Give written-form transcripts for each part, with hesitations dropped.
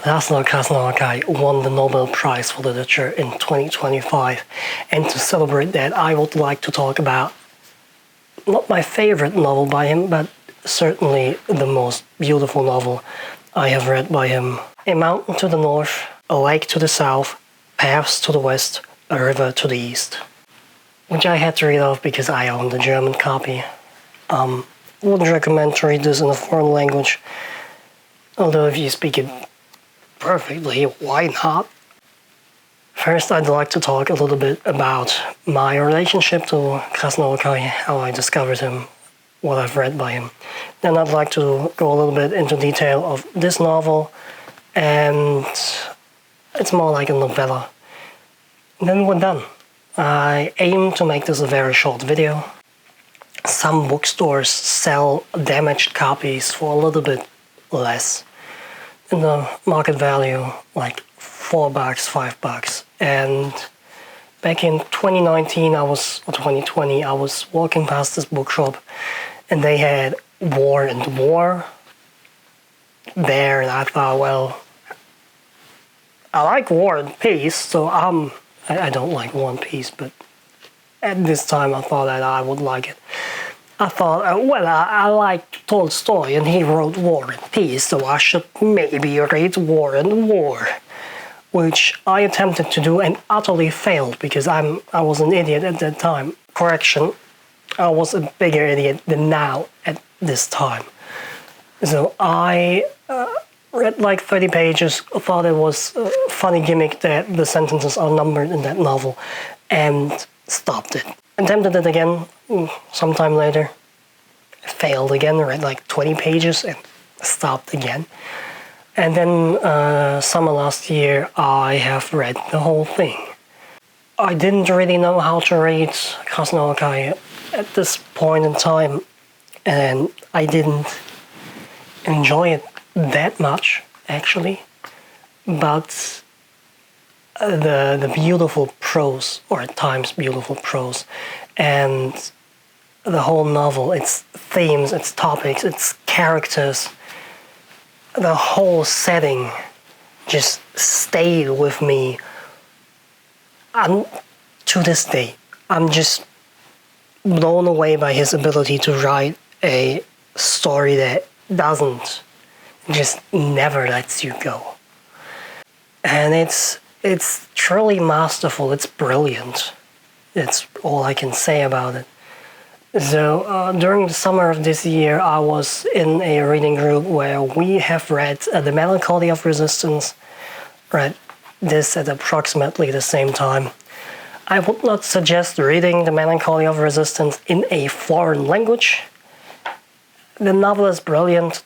Krasznahorkai won the Nobel Prize for Literature in 2025, and to celebrate that I would like to talk about not my favorite novel by him, but certainly the most beautiful novel I have read by him. A mountain to the north, a lake to the south, paths to the west, a river to the east. Which I had to read off because I own the German copy. Wouldn't recommend to read this in a foreign language, although if you speak it perfectly, why not? First, I'd like to talk a little bit about my relationship to Krasznahorkai, how I discovered him, what I've read by him. Then I'd like to go a little bit into detail of this novel, and it's more like a novella. And then we're done. I aim to make this a very short video. Some bookstores sell damaged copies for a little bit less. In the market value, like $4, $5. And back in 2019, or 2020, I was walking past this bookshop, and they had War and War there, and I thought, well, I like War and Peace, so I don't like One Piece, but at this time I thought that I would like it. I thought, I like Tolstoy and he wrote War and Peace, so I should maybe read War and War. Which I attempted to do and utterly failed because I was an idiot at that time. Correction, I was a bigger idiot than now at this time. So I read like 30 pages, thought it was a funny gimmick that the sentences are numbered in that novel, and stopped it. Attempted it again sometime later, failed again, read like 20 pages and stopped again. And then summer last year I have read the whole thing. I didn't really know how to read Krasznahorkai at this point in time, and I didn't enjoy it that much actually, but the beautiful prose, or at times beautiful prose, and the whole novel, its themes, its topics, its characters, the whole setting just stayed with me. To this day, I'm just blown away by his ability to write a story that just never lets you go. And it's truly masterful, it's brilliant. It's all I can say about it. So during the summer of this year, I was in a reading group where we have read The Melancholy of Resistance, read this at approximately the same time. I would not suggest reading The Melancholy of Resistance in a foreign language. The novel is brilliant.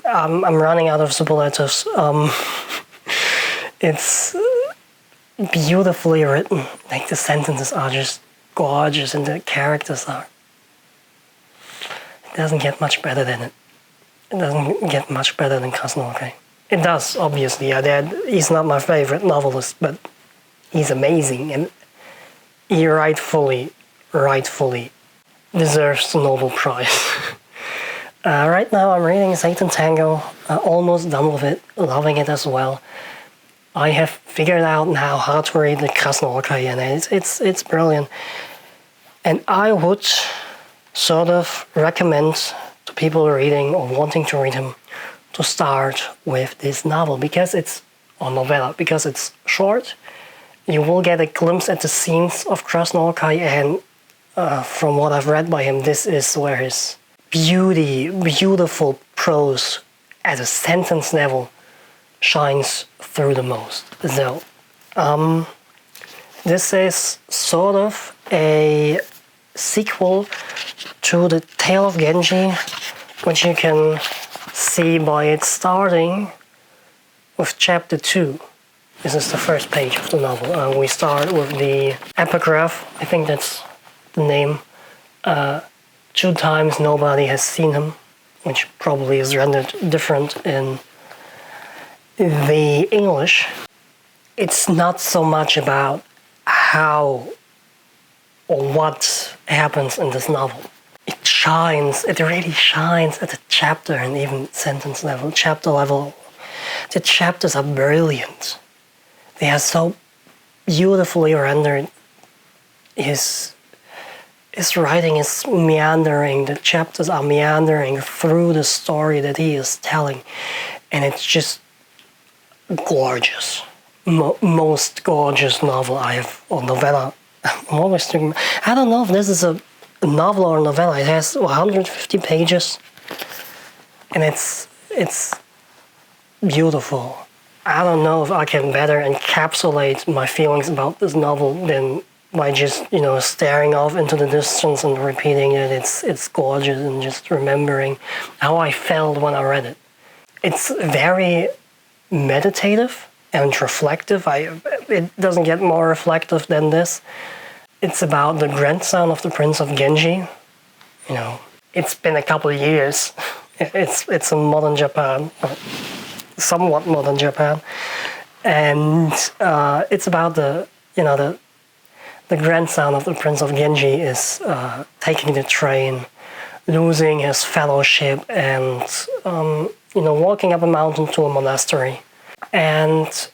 I'm running out of superlatives. It's beautifully written. Like, the sentences are just gorgeous, and the characters are. It doesn't get much better than it. It doesn't get much better than Krasznahorkai. It does, obviously. He's not my favorite novelist, but he's amazing, and he rightfully deserves the Nobel Prize. Right now I'm reading Satan Tango, almost done with it, loving it as well. I have figured out now how to read the Krasznahorkai, and it's brilliant. And I would sort of recommend to people reading or wanting to read him to start with this novel, because it's a novella, because it's short. You will get a glimpse at the scenes of Krasznahorkai, and from what I've read by him, this is where his beautiful prose at a sentence level shines through the most. So, this is sort of a sequel to The Tale of Genji, which you can see by it starting with chapter 2. This is the first page of the novel. We start with the epigraph, I think that's the name. 2 times nobody has seen him, which probably is rendered different in the English. It's not so much about how or what happens in this novel. It really shines at the chapter and even sentence level, chapter level, The chapters are brilliant. They are so beautifully rendered. His writing is meandering. The chapters are meandering through the story that he is telling, and it's just gorgeous. Most gorgeous novel I have, or novella. I'm always thinking, I don't know if this is a novel or a novella. It has 150 pages, and it's beautiful. I don't know if I can better encapsulate my feelings about this novel than by just, staring off into the distance and repeating it. It's gorgeous, and just remembering how I felt when I read it. It's very meditative and reflective. It doesn't get more reflective than this. It's about the grandson of the Prince of Genji. It's been a couple of years. It's in modern Japan, somewhat modern Japan, and it's about the grandson of the Prince of Genji is taking the train, losing his fellowship, and walking up a mountain to a monastery, and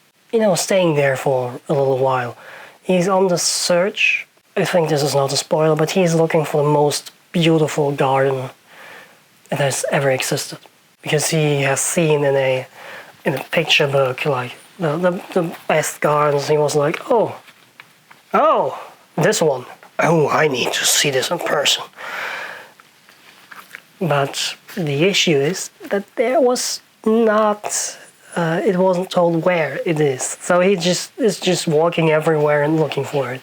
staying there for a little while. He's on the search. I think this is not a spoiler, but he's looking for the most beautiful garden that has ever existed, because he has seen in a picture book like the best gardens. He was like, oh, this one. Oh, I need to see this in person. But the issue is that there was not. It wasn't told where it is, so he is just walking everywhere and looking for it.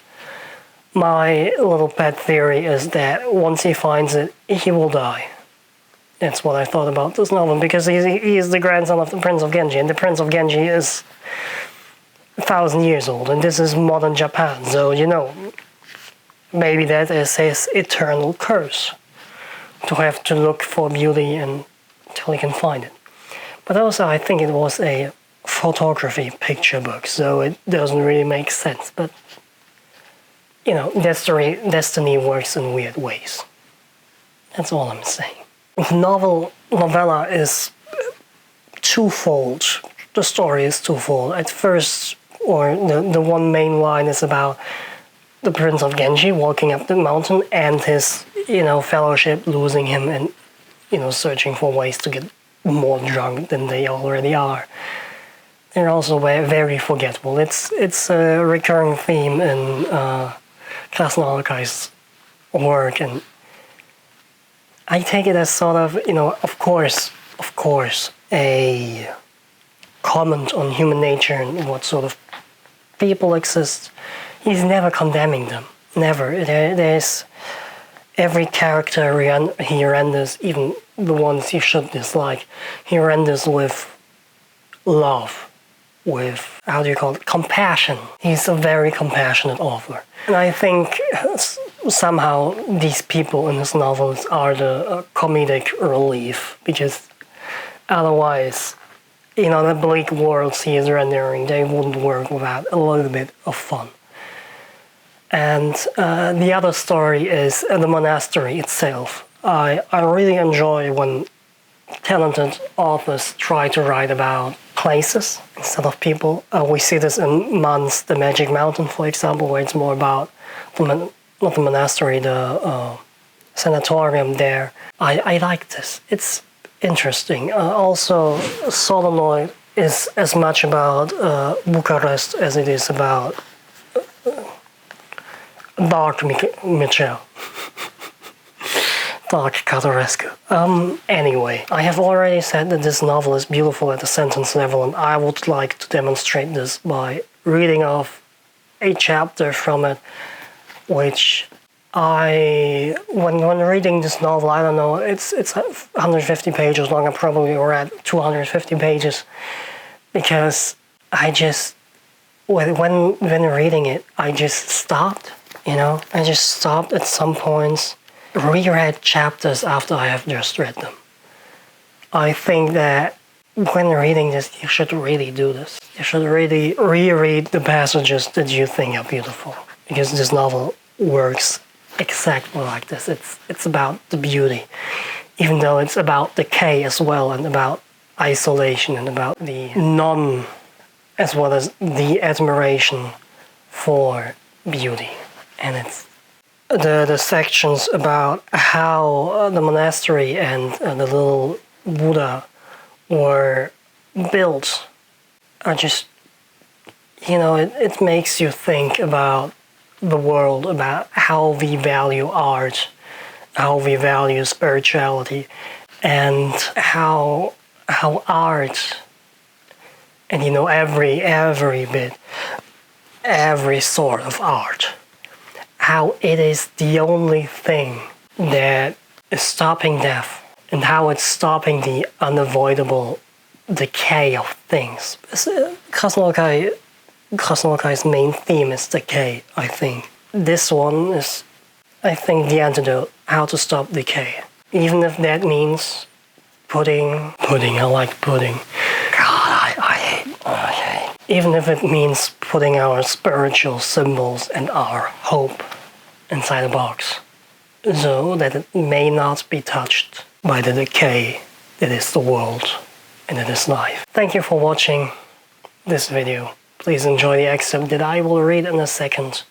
My little pet theory is that once he finds it, he will die. That's what I thought about this novel, because he is the grandson of the Prince of Genji, and the Prince of Genji is 1,000 years old, and this is modern Japan, so maybe that is his eternal curse, to have to look for beauty until he can find it. But also, I think it was a photography picture book, so it doesn't really make sense. But destiny works in weird ways. That's all I'm saying. Novella is twofold. The story is twofold. At first, or the one main line is about the Prince of Genji walking up the mountain and his fellowship losing him, and searching for ways to get more drunk than they already are. They're also very forgetful. It's a recurring theme in Krasznahorkai's work, and I take it as sort of, of course, a comment on human nature and what sort of people exist. He's never condemning them. Never. There's every character he renders, even the ones you should dislike, he renders with love, with, compassion. He's a very compassionate author. And I think somehow these people in his novels are the comedic relief, because otherwise, the bleak worlds he is rendering, they wouldn't work without a little bit of fun. And the other story is the monastery itself. I really enjoy when talented authors try to write about places instead of people. We see this in Man's The Magic Mountain, for example, where it's more about not the monastery, the sanatorium there. I like this. It's interesting. Also, Solenoid is as much about Bucharest as it is about Dark Michel. Dark Catarescu. Anyway, I have already said that this novel is beautiful at the sentence level, and I would like to demonstrate this by reading off a chapter from it, which when reading this novel, I don't know, it's 150 pages long. I probably read 250 pages, because I just, when reading it, I just stopped, I just stopped at some points, reread chapters after I have just read them. I think that when reading this, you should really do this. You should really reread the passages that you think are beautiful, because this novel works exactly like this. It's about the beauty, even though it's about decay as well, and about isolation and about the non, as well as the admiration for beauty. And it's the sections about how the monastery and the little Buddha were built are just, it makes you think about the world, about how we value art, how we value spirituality, and how art, and every bit, every sort of art, how it is the only thing that is stopping death, and how it's stopping the unavoidable decay of things. Krasznahorkai's main theme is decay, I think. This one is, I think, the antidote, how to stop decay. Even if that means pudding, I like pudding. God, I hate. Even if it means putting our spiritual symbols and our hope inside a box, so that it may not be touched by the decay that is the world and that is life. Thank you for watching this video. Please enjoy the excerpt that I will read in a second.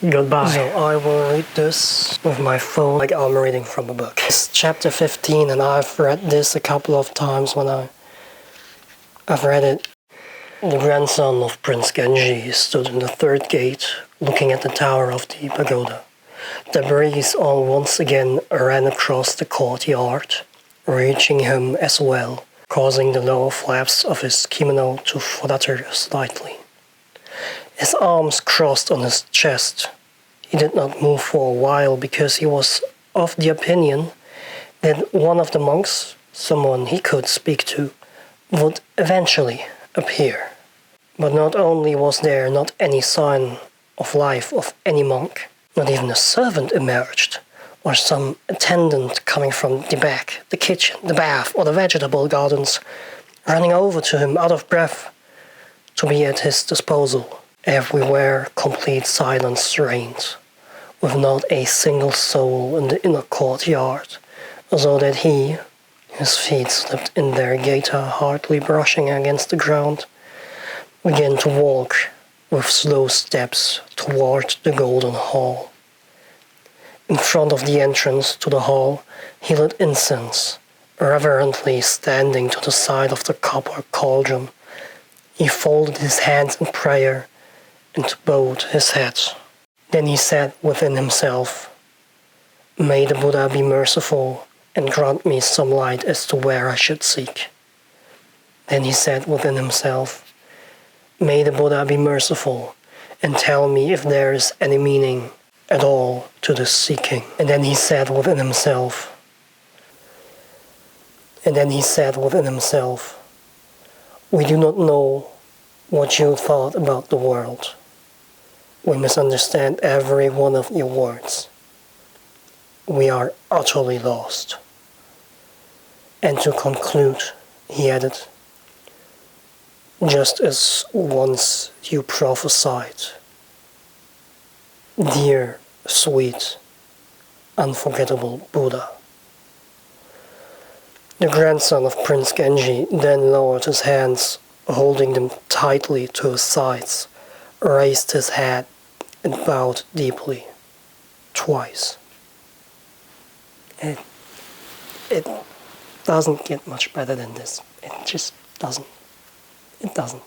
Goodbye. So I will read this with my phone like I'm reading from a book. It's chapter 15, and I've read this a couple of times when I've read it. The grandson of Prince Genji stood in the third gate, looking at the tower of the pagoda. The breeze all once again ran across the courtyard, reaching him as well, causing the lower flaps of his kimono to flutter slightly. His arms crossed on his chest. He did not move for a while because he was of the opinion that one of the monks, someone he could speak to, would eventually appear. But not only was there not any sign of life of any monk, not even a servant emerged, or some attendant coming from the back, the kitchen, the bath, or the vegetable gardens, running over to him out of breath to be at his disposal. Everywhere complete silence reigned, with not a single soul in the inner courtyard, so that he, his feet slipped in their gaiter hardly brushing against the ground, began to walk with slow steps toward the golden hall. In front of the entrance to the hall, he lit incense, reverently standing to the side of the copper cauldron. He folded his hands in prayer and bowed his head. Then he said within himself, "May the Buddha be merciful and grant me some light as to where I should seek." Then he said within himself, "May the Buddha be merciful and tell me if there is any meaning at all to this seeking." And then he said within himself, "We do not know what you thought about the world. We misunderstand every one of your words. We are utterly lost." And to conclude, he added, "Just as once you prophesied, dear, sweet, unforgettable Buddha." The grandson of Prince Genji then lowered his hands, holding them tightly to his sides, raised his head and bowed deeply, twice. It doesn't get much better than this. It just doesn't. It doesn't.